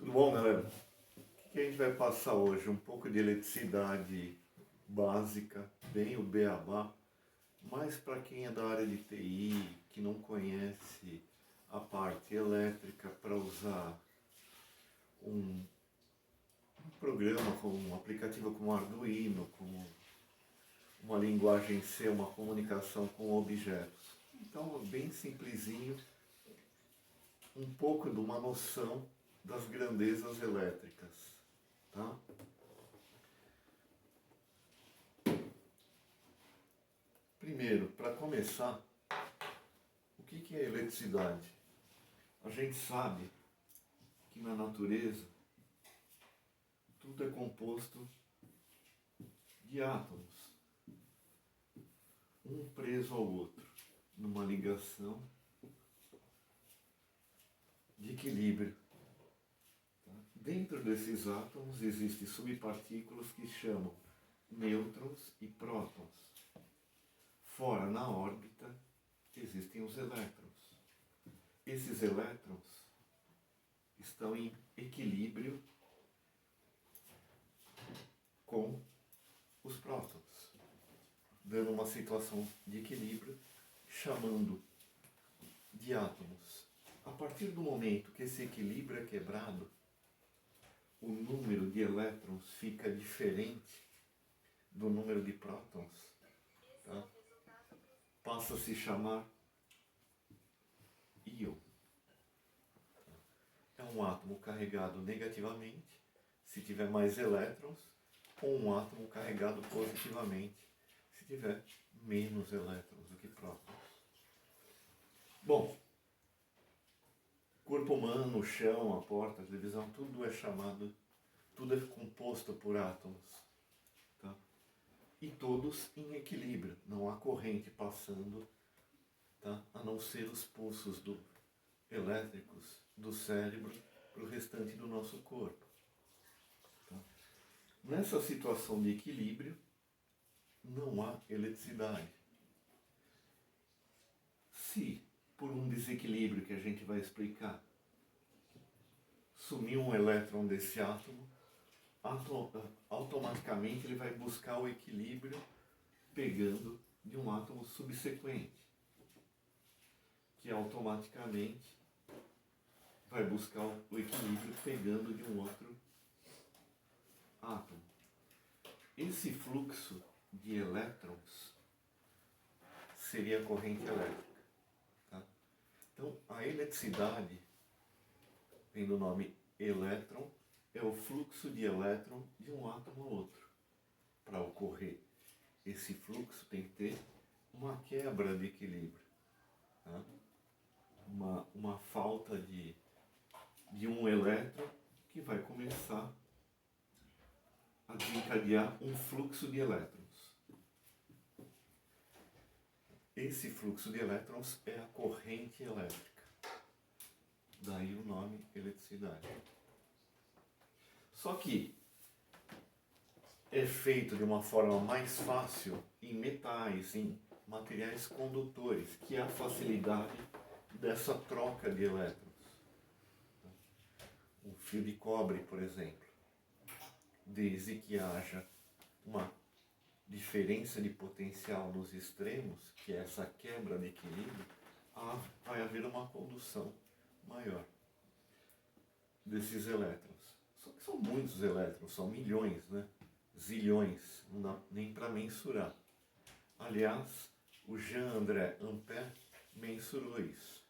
Tudo bom, galera? O que a gente vai passar hoje? Um pouco de eletricidade básica, bem o beabá, mas para quem é da área de TI, que não conhece a parte elétrica para usar um programa, como um aplicativo como Arduino, como uma linguagem C, uma comunicação com objetos. Então, bem simplesinho, um pouco de uma noção das grandezas elétricas, tá? Primeiro, para começar, o que é eletricidade? A gente sabe que na natureza tudo é composto de átomos, um preso ao outro, numa ligação de equilíbrio. Dentro desses átomos existem subpartículas que chamam nêutrons e prótons. Fora, na órbita, existem os elétrons. Esses elétrons estão em equilíbrio com os prótons, dando uma situação de equilíbrio, chamando de átomos. A partir do momento que esse equilíbrio é quebrado, o número de elétrons fica diferente do número de prótons, tá? Passa a se chamar íon. É um átomo carregado negativamente, se tiver mais elétrons, ou um átomo carregado positivamente, se tiver menos elétrons do que prótons. Bom, corpo humano, o chão, a porta, a televisão, tudo é composto por átomos, tá? E todos em equilíbrio, não há corrente passando, tá? A não ser os pulsos elétricos do cérebro para o restante do nosso corpo. Tá? Nessa situação de equilíbrio, não há eletricidade. Se, por um desequilíbrio que a gente vai explicar, sumir um elétron desse átomo, automaticamente ele vai buscar o equilíbrio pegando de um átomo subsequente, que automaticamente vai buscar o equilíbrio pegando de um outro átomo. Esse fluxo de elétrons seria a corrente elétrica. Tá? Então, a eletricidade, vem do nome elétron, é o fluxo de elétron de um átomo ao outro. Para ocorrer esse fluxo tem que ter uma quebra de equilíbrio. Tá? Uma falta de um elétron que vai começar a desencadear um fluxo de elétrons. Esse fluxo de elétrons é a corrente elétrica. Daí o nome eletricidade. Só que é feito de uma forma mais fácil em metais, em materiais condutores, que é a facilidade dessa troca de elétrons. Um fio de cobre, por exemplo, desde que haja uma diferença de potencial nos extremos, que é essa quebra de equilíbrio, vai haver uma condução maior desses elétrons. Só que são muitos elétrons, são milhões, né? Zilhões, não dá nem para mensurar. Aliás, o Jean-André Ampère mensurou isso.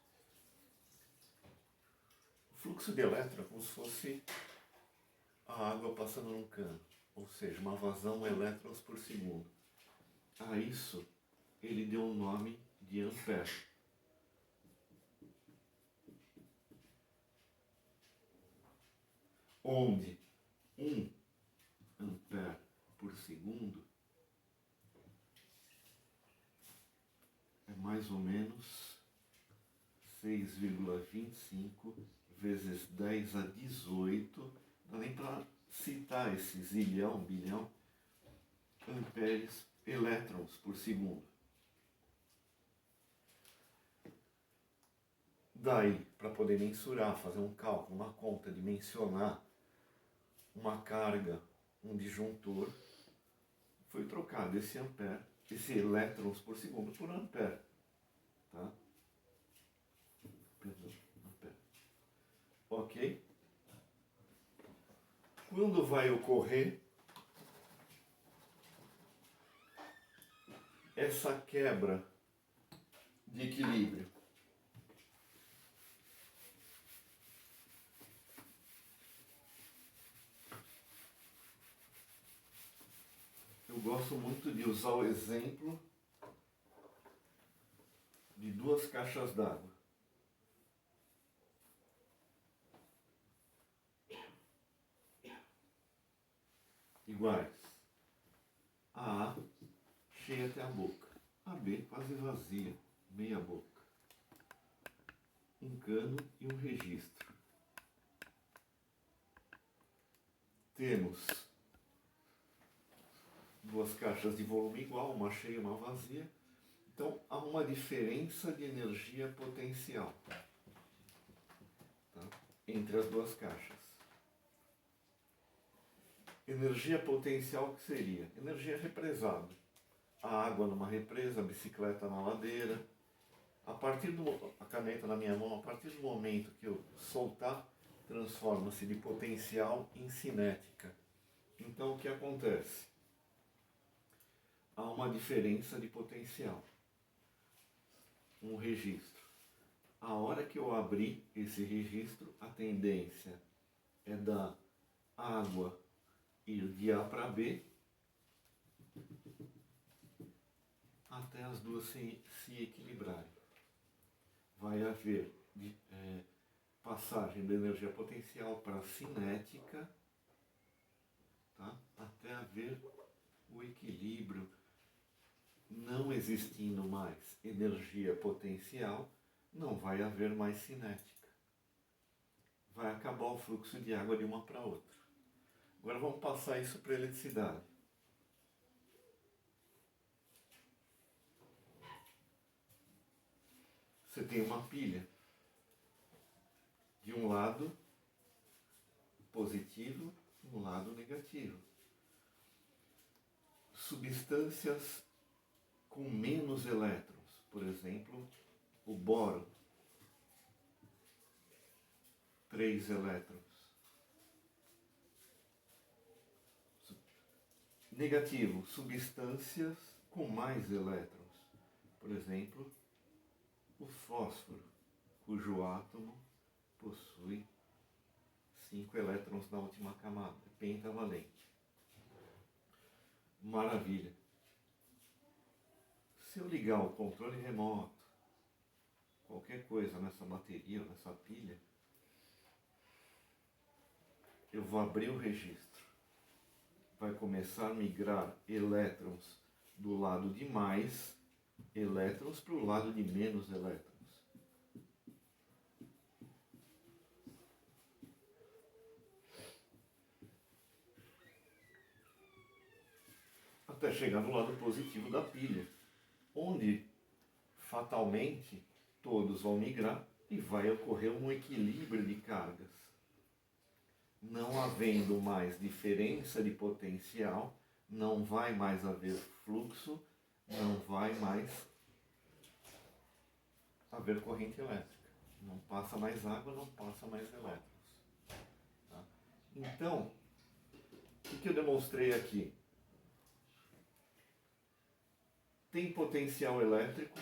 O fluxo de elétrons é como se fosse a água passando num cano, ou seja, uma vazão de elétrons por segundo. A isso ele deu o nome de Ampère. Onde 1 ampere por segundo é mais ou menos 6,25 vezes 10 a 18, não dá nem para citar esse zilhão, bilhão, amperes, elétrons por segundo. Daí, para poder mensurar, fazer um cálculo, uma conta, dimensionar uma carga, um disjuntor, foi trocado esse ampere, esse elétrons por segundo por ampere. Tá? Perdão, ampere. Ok? Quando vai ocorrer essa quebra de equilíbrio? Eu gosto muito de usar o exemplo de duas caixas d'água. Iguais. A cheia até a boca. A B quase vazia, meia boca. Um cano e um registro. Temos duas caixas de volume igual, uma cheia e uma vazia. Então há uma diferença de energia potencial, tá? Entre as duas caixas. Energia potencial que seria? Energia represada. A água numa represa, a bicicleta na ladeira. A caneta na minha mão, a partir do momento que eu soltar, transforma-se de potencial em cinética. Então o que acontece? Há uma diferença de potencial. Um registro. A hora que eu abrir esse registro, a tendência é da água ir de A para B até as duas se equilibrarem. Vai haver passagem da energia potencial para a cinética, tá? Até haver o equilíbrio. Não existindo mais energia potencial, não vai haver mais cinética. Vai acabar o fluxo de água de uma para outra. Agora vamos passar isso para a eletricidade. Você tem uma pilha. De um lado positivo, um lado negativo. Substâncias com menos elétrons, por exemplo, o boro, 3 elétrons. Negativo, substâncias com mais elétrons, por exemplo, o fósforo, cujo átomo possui 5 elétrons na última camada, pentavalente. Maravilha. Se eu ligar o controle remoto, qualquer coisa nessa bateria ou nessa pilha, eu vou abrir o registro. Vai começar a migrar elétrons do lado de mais elétrons para o lado de menos elétrons. Até chegar no lado positivo da pilha, onde fatalmente todos vão migrar e vai ocorrer um equilíbrio de cargas. Não havendo mais diferença de potencial, não vai mais haver fluxo, não vai mais haver corrente elétrica. Não passa mais água, não passa mais elétrons. Tá? Então, o que eu demonstrei aqui? Tem potencial elétrico,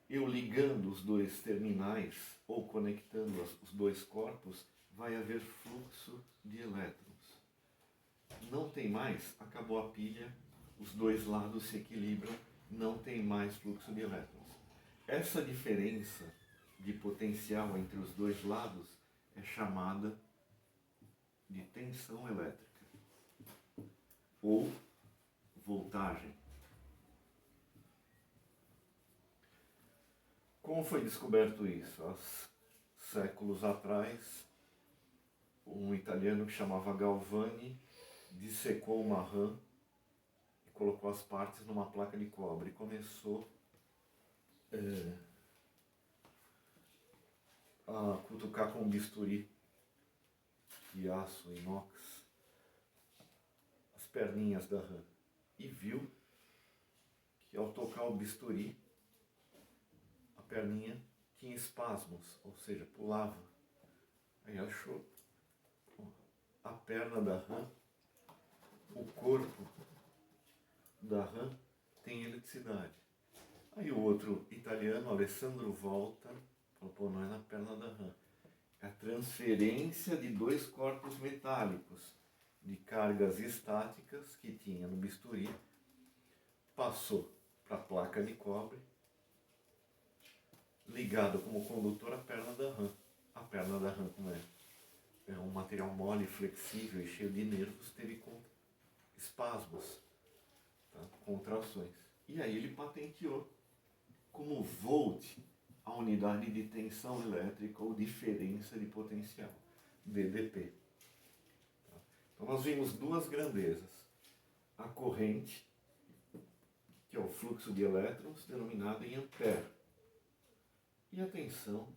eu ligando os dois terminais ou conectando os dois corpos, vai haver fluxo de elétrons. Não tem mais, acabou a pilha, os dois lados se equilibram, não tem mais fluxo de elétrons. Essa diferença de potencial entre os dois lados é chamada de tensão elétrica ou voltagem. Como foi descoberto isso? Há séculos atrás, um italiano que chamava Galvani dissecou uma rã e colocou as partes numa placa de cobre e começou a cutucar com um bisturi de aço inox as perninhas da rã e viu que ao tocar o bisturi a perninha tinha espasmos, ou seja, pulava. Aí achou a perna da rã, o corpo da rã tem eletricidade. Aí o outro italiano, Alessandro Volta, falou, pô, não é na perna da rã. É a transferência de dois corpos metálicos de cargas estáticas que tinha no bisturi, passou para a placa de cobre, ligado como condutor à perna da rã. A perna da rã, como é um material mole, flexível e cheio de nervos, teve espasmos, tá? Contrações. E aí ele patenteou como volt a unidade de tensão elétrica ou diferença de potencial, DDP. Tá? Então nós vimos duas grandezas. A corrente, que é o fluxo de elétrons, denominado em ampere. E a tensão,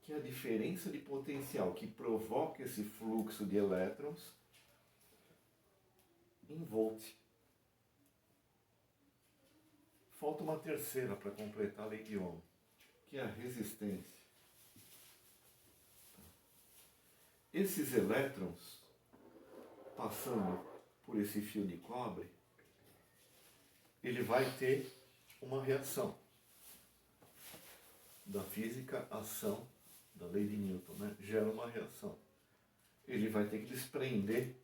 que é a diferença de potencial que provoca esse fluxo de elétrons em volt. Falta uma terceira para completar a lei de Ohm, que é a resistência. Esses elétrons, passando por esse fio de cobre, ele vai ter uma reação da física, ação da lei de Newton, né? Gera uma reação. Ele vai ter que desprender,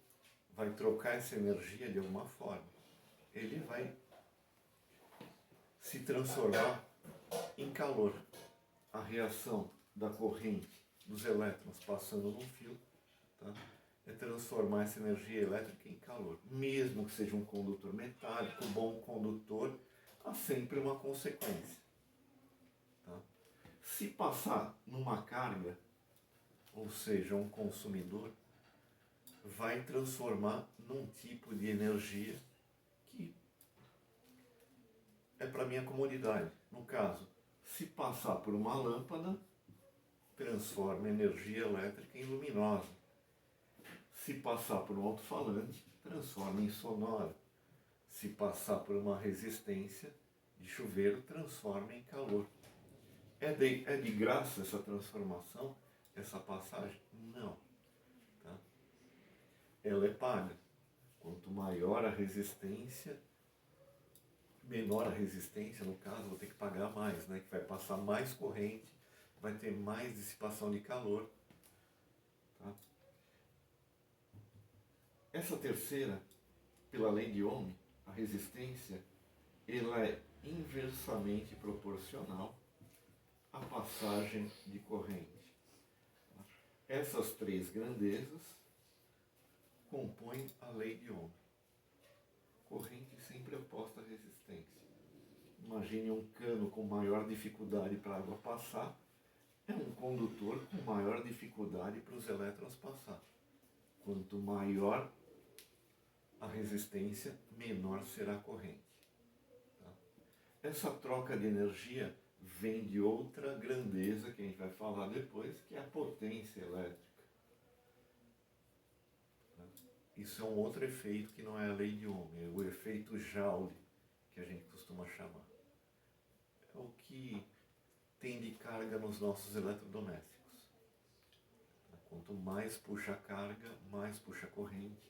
vai trocar essa energia de alguma forma. Ele vai se transformar em calor. A reação da corrente dos elétrons passando num fio, tá? É transformar essa energia elétrica em calor. Mesmo que seja um condutor metálico, bom condutor, há sempre uma consequência. Tá? Se passar numa carga, ou seja, um consumidor, vai transformar num tipo de energia que é para minha comodidade. No caso, se passar por uma lâmpada, transforma energia elétrica em luminosa. Se passar por um alto-falante, transforma em sonora. Se passar por uma resistência de chuveiro, transforma em calor. É de graça essa transformação, essa passagem? Não. Tá? Ela é paga. Quanto maior a resistência, menor a resistência, no caso, vou ter que pagar mais, né? Que vai passar mais corrente, vai ter mais dissipação de calor. Tá? Essa terceira, pela lei de Ohm, a resistência, ela é inversamente proporcional à passagem de corrente. Essas três grandezas compõem a lei de Ohm. Corrente sempre oposta à resistência. Imagine um cano com maior dificuldade para a água passar, é um condutor com maior dificuldade para os elétrons passar. Quanto maior a resistência, menor será a corrente. Tá? Essa troca de energia vem de outra grandeza que a gente vai falar depois, que é a potência elétrica. Tá? Isso é um outro efeito que não é a lei de Ohm, é o efeito Joule, que a gente costuma chamar. É o que tem de carga nos nossos eletrodomésticos. Quanto mais puxa a carga, mais puxa a corrente,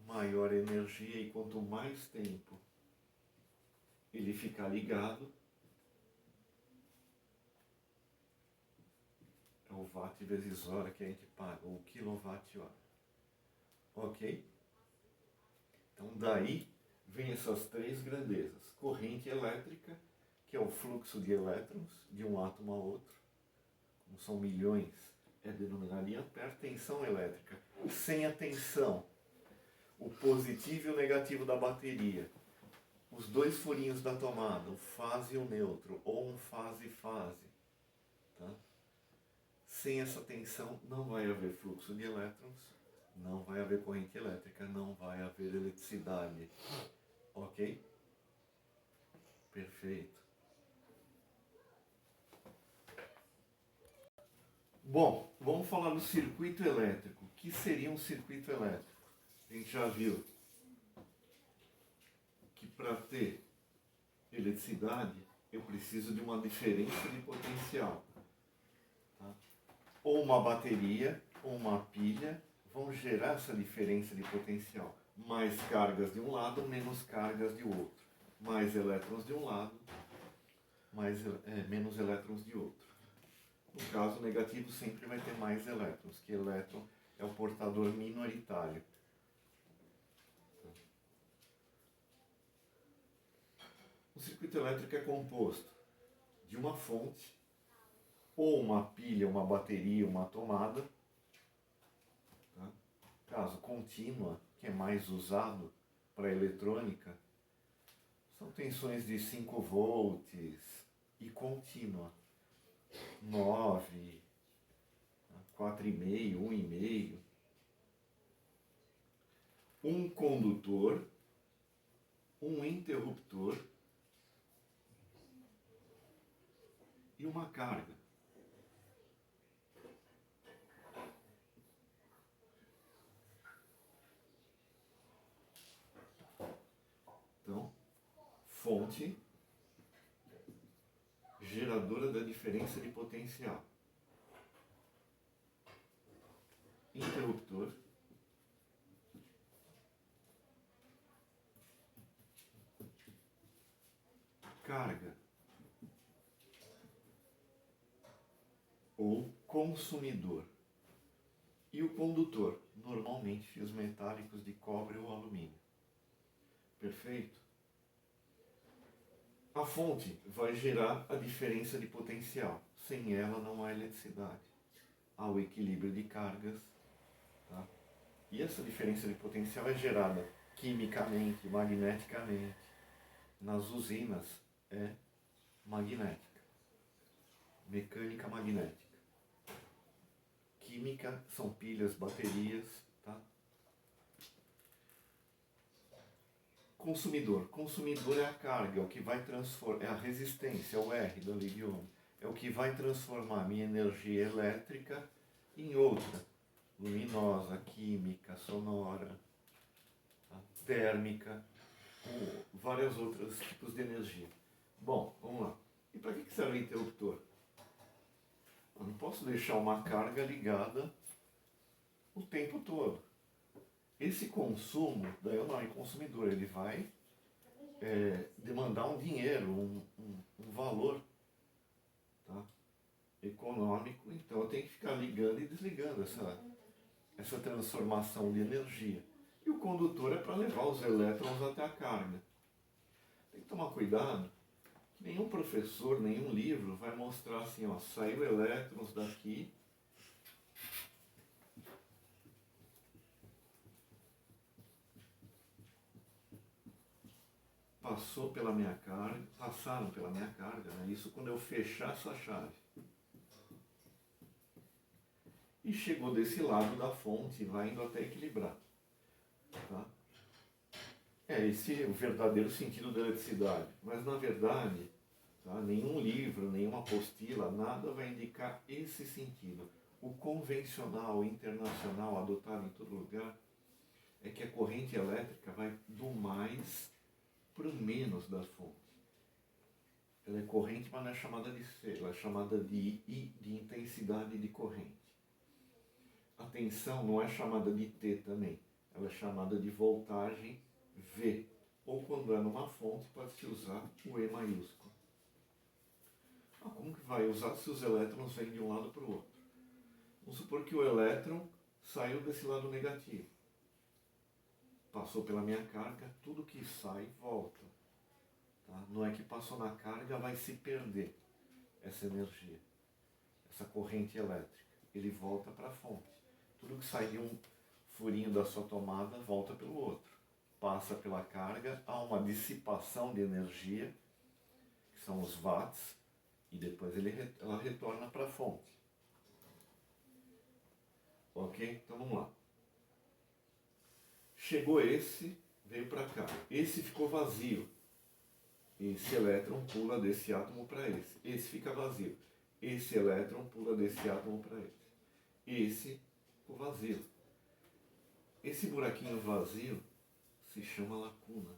maior energia, e quanto mais tempo ele ficar ligado, é o watt vezes hora que a gente paga, ou quilowatt-hora. Ok? Então daí vem essas três grandezas. Corrente elétrica, que é o fluxo de elétrons de um átomo a outro, como são milhões, é denominado em ampere. Tensão elétrica. Sem a tensão, o positivo e o negativo da bateria, os dois furinhos da tomada, o fase e o neutro, ou um fase-fase. Tá? Sem essa tensão não vai haver fluxo de elétrons, não vai haver corrente elétrica, não vai haver eletricidade. Ok? Perfeito. Bom, vamos falar do circuito elétrico. O que seria um circuito elétrico? A gente já viu que para ter eletricidade eu preciso de uma diferença de potencial. Tá? Ou uma bateria ou uma pilha vão gerar essa diferença de potencial. Mais cargas de um lado, menos cargas de outro. Mais elétrons de um lado, menos elétrons de outro. No caso negativo sempre vai ter mais elétrons, que elétron é o portador minoritário. O circuito elétrico é composto de uma fonte, ou uma pilha, uma bateria, uma tomada. Tá? Caso contínua, que é mais usado para a eletrônica, são tensões de 5 volts e contínua. 9, 4,5, 1,5. Um condutor, um interruptor e uma carga. Então, fonte, geradora da diferença de potencial. Interruptor, carga ou consumidor. E o condutor, normalmente fios metálicos de cobre ou alumínio. Perfeito? A fonte vai gerar a diferença de potencial. Sem ela não há eletricidade. Há o equilíbrio de cargas. Tá? E essa diferença de potencial é gerada quimicamente, magneticamente. Nas usinas é magnética. Mecânica magnética. Química são pilhas, baterias. Tá? Consumidor. Consumidor é a carga, é o que vai transformar, é a resistência, é o R da lei de Ohm. É o que vai transformar minha energia elétrica em outra. Luminosa, química, sonora, tá? Térmica, ou vários outros tipos de energia. Bom, vamos lá. E para que serve o interruptor? Eu não posso deixar uma carga ligada o tempo todo. Esse consumo, daí é o nome consumidor, ele vai demandar um dinheiro, um valor, tá? Econômico, então eu tenho que ficar ligando e desligando essa transformação de energia. E o condutor é para levar os elétrons até a carga. Tem que tomar cuidado, que nenhum professor, nenhum livro vai mostrar assim, ó, saiu elétrons daqui, passaram pela minha carga, né? Isso quando eu fechar essa chave. E chegou desse lado da fonte, vai indo até equilibrar. Tá? Esse é o verdadeiro sentido da eletricidade. Mas na verdade, tá? Nenhum livro, nenhuma apostila, nada vai indicar esse sentido. O convencional, internacional, adotado em todo lugar, é que a corrente elétrica vai do mais para o menos das fontes. Ela é corrente, mas não é chamada de C, ela é chamada de I, de intensidade de corrente. A tensão não é chamada de T também, ela é chamada de voltagem V. Ou quando é numa fonte, pode-se usar o E maiúsculo. Como que vai usar se os elétrons vêm de um lado para o outro? Vamos supor que o elétron saiu desse lado negativo. Passou pela minha carga, tudo que sai volta. Tá? Não é que passou na carga, vai se perder essa energia, essa corrente elétrica. Ele volta para a fonte. Tudo que sai de um furinho da sua tomada volta pelo outro. Passa pela carga, há uma dissipação de energia, que são os watts, e depois ela retorna para a fonte. Ok? Então vamos lá. Chegou esse, veio para cá. Esse ficou vazio. Esse elétron pula desse átomo para esse. Esse fica vazio. Esse elétron pula desse átomo para esse. esse o vazio. Esse buraquinho vazio se chama lacuna.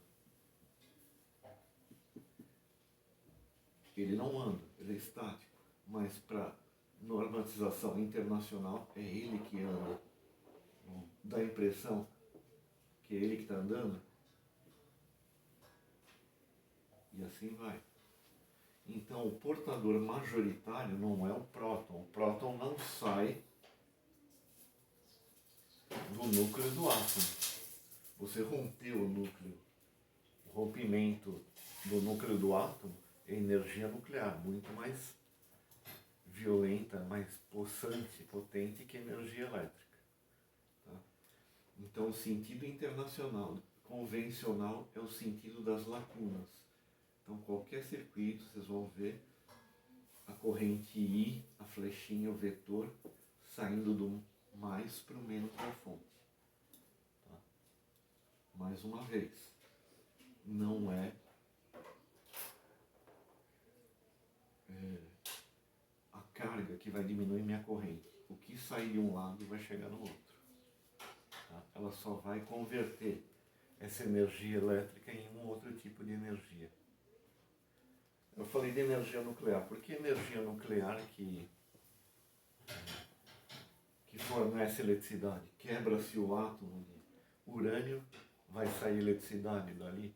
Ele não anda, ele é estático, mas para normatização internacional é ele que anda. Dá a impressão que é ele que está andando. E assim vai. Então o portador majoritário não é o próton. O próton não sai do núcleo do átomo. Você rompeu o núcleo. O rompimento do núcleo do átomo é energia nuclear, muito mais violenta, mais possante, potente que energia elétrica. Tá? Então o sentido internacional, convencional, é o sentido das lacunas. Então qualquer circuito, vocês vão ver a corrente I, a flechinha, o vetor, saindo do mais para o menos da fonte. Tá? Mais uma vez, não é a carga que vai diminuir minha corrente. O que sair de um lado vai chegar no outro. Tá? Ela só vai converter essa energia elétrica em um outro tipo de energia. Eu falei de energia nuclear. Por que energia nuclear que fornece eletricidade? Quebra-se o átomo de urânio, vai sair eletricidade dali?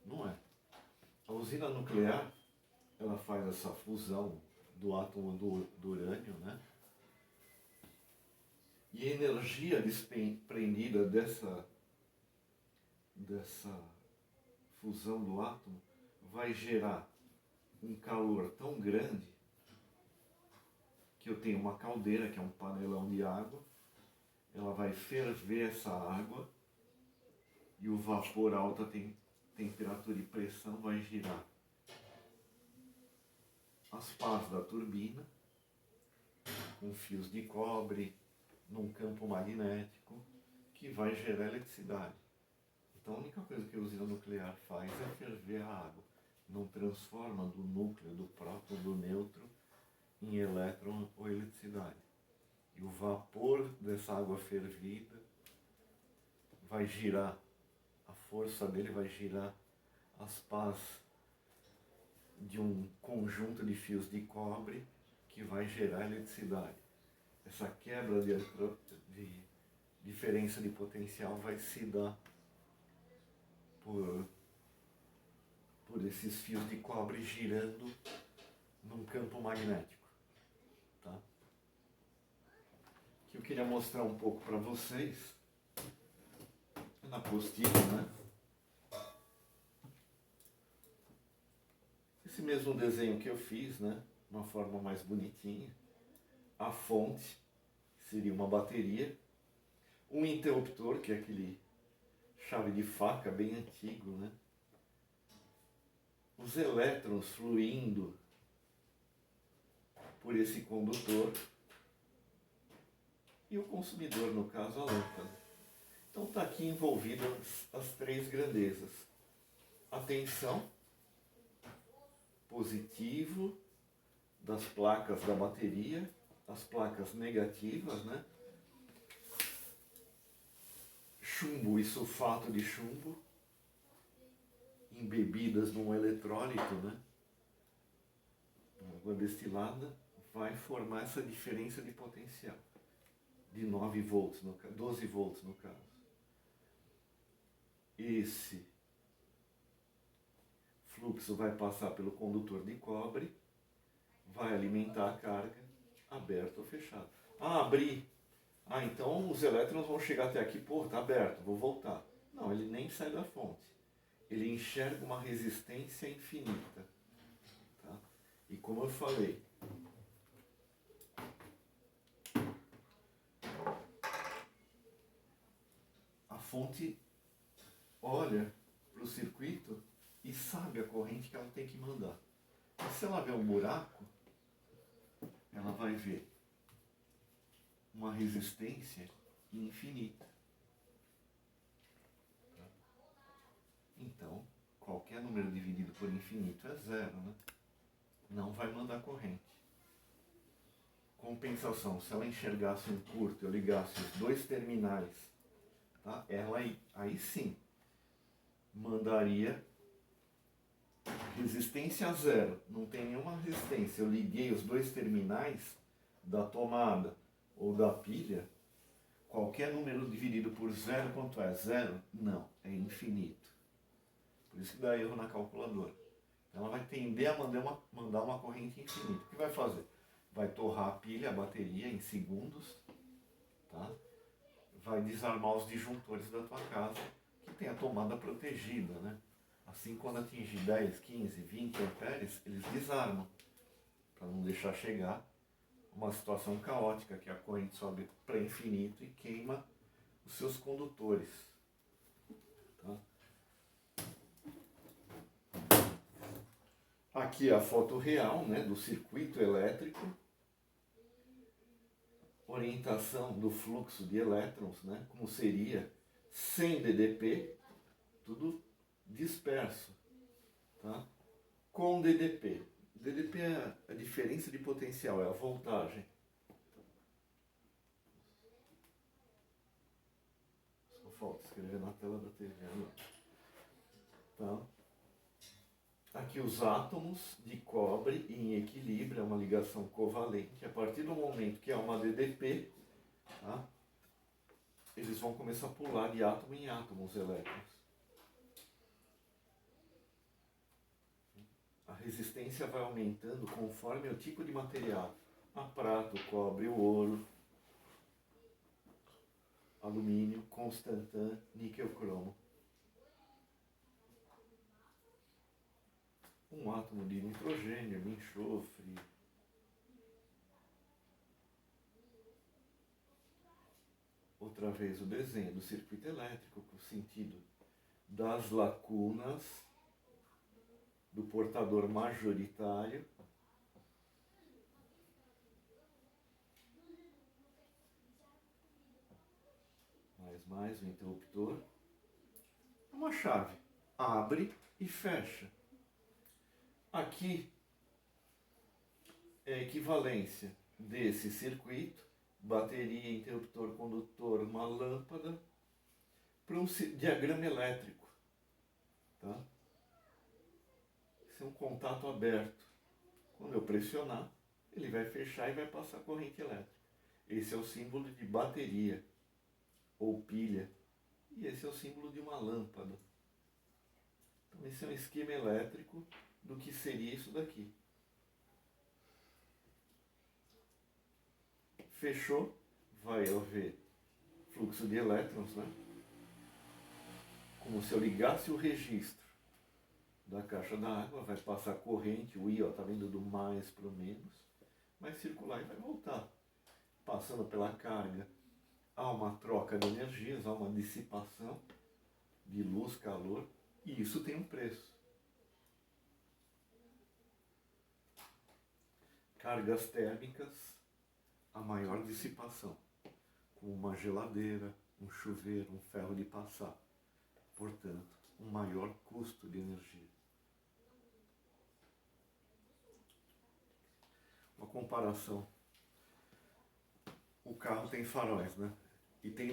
Não é. A usina nuclear, ela faz essa fusão do átomo do urânio, né? E a energia desprendida dessa fusão do átomo vai gerar um calor tão grande que eu tenho uma caldeira, que é um panelão de água, ela vai ferver essa água e o vapor a alta temperatura e pressão vai girar as pás da turbina com fios de cobre num campo magnético que vai gerar eletricidade. Então a única coisa que a usina nuclear faz é ferver a água, não transforma do núcleo, do próton, do nêutron em elétron ou eletricidade. E o vapor dessa água fervida vai girar, a força dele vai girar as pás de um conjunto de fios de cobre que vai gerar eletricidade. Essa quebra de diferença de potencial vai se dar por esses fios de cobre girando num campo magnético. Tá? Que eu queria mostrar um pouco para vocês na apostila, né? Esse mesmo desenho que eu fiz, né? Uma forma mais bonitinha. A fonte seria uma bateria, um interruptor, que é aquele chave de faca bem antigo, né? Os elétrons fluindo por esse condutor e o consumidor, no caso, a lâmpada. Então está aqui envolvidas as três grandezas. A tensão, positivo das placas da bateria, as placas negativas, né? Chumbo e sulfato de chumbo, embebidas num eletrólito, né? Água destilada vai formar essa diferença de potencial de 9 volts, 12 volts no caso. Esse fluxo vai passar pelo condutor de cobre, vai alimentar a carga, aberto ou fechado. Abrir. Então os elétrons vão chegar até aqui, pô, tá aberto, vou voltar. Não, ele nem sai da fonte. Ele enxerga uma resistência infinita. Tá? E como eu falei, a fonte olha para o circuito e sabe a corrente que ela tem que mandar. E se ela vê um buraco, ela vai ver uma resistência infinita. Então, qualquer número dividido por infinito é zero, né? Não vai mandar corrente. Compensação, se ela enxergasse um curto, eu ligasse os dois terminais, tá? Ela aí sim mandaria resistência zero, não tem nenhuma resistência. Eu liguei os dois terminais da tomada ou da pilha, qualquer número dividido por zero, quanto é? Zero? Não, é infinito. Por isso que dá erro na calculadora. Ela vai tender a mandar uma corrente infinita. O que vai fazer? Vai torrar a pilha, a bateria, em segundos, tá? Vai desarmar os disjuntores da tua casa, que tem a tomada protegida, né? Assim, quando atingir 10, 15, 20 amperes, eles desarmam, para não deixar chegar uma situação caótica, que a corrente sobe para infinito e queima os seus condutores. Tá? Aqui a foto real, né, do circuito elétrico, orientação do fluxo de elétrons, né, como seria sem DDP, tudo disperso, tá? Com DDP. DDP é a diferença de potencial, é a voltagem. Só falta escrever na tela da TV. Tá? Aqui os átomos de cobre em equilíbrio, é uma ligação covalente. A partir do momento que é uma DDP, tá? Eles vão começar a pular de átomo em átomo os elétrons. A resistência vai aumentando conforme o tipo de material. A prata, o cobre, o ouro, alumínio, constantan, níquel cromo. Um átomo de nitrogênio, de enxofre. Outra vez o desenho do circuito elétrico, com o sentido das lacunas do portador majoritário. Mais o interruptor. Uma chave. Abre e fecha. Aqui é a equivalência desse circuito, bateria, interruptor, condutor, uma lâmpada, para um diagrama elétrico. Tá? Esse é um contato aberto. Quando eu pressionar, ele vai fechar e vai passar corrente elétrica. Esse é o símbolo de bateria ou pilha. E esse é o símbolo de uma lâmpada. Então esse é um esquema elétrico do que seria isso daqui. Fechou, vai haver fluxo de elétrons, né? Como se eu ligasse o registro da caixa d'água, vai passar corrente, o I, ó, tá vendo do mais para o menos, vai circular e vai voltar. Passando pela carga, há uma troca de energias, há uma dissipação de luz, calor, e isso tem um preço. Cargas térmicas, a maior dissipação, como uma geladeira, um chuveiro, um ferro de passar. Portanto, um maior custo de energia. Uma comparação. O carro tem faróis, né? E tem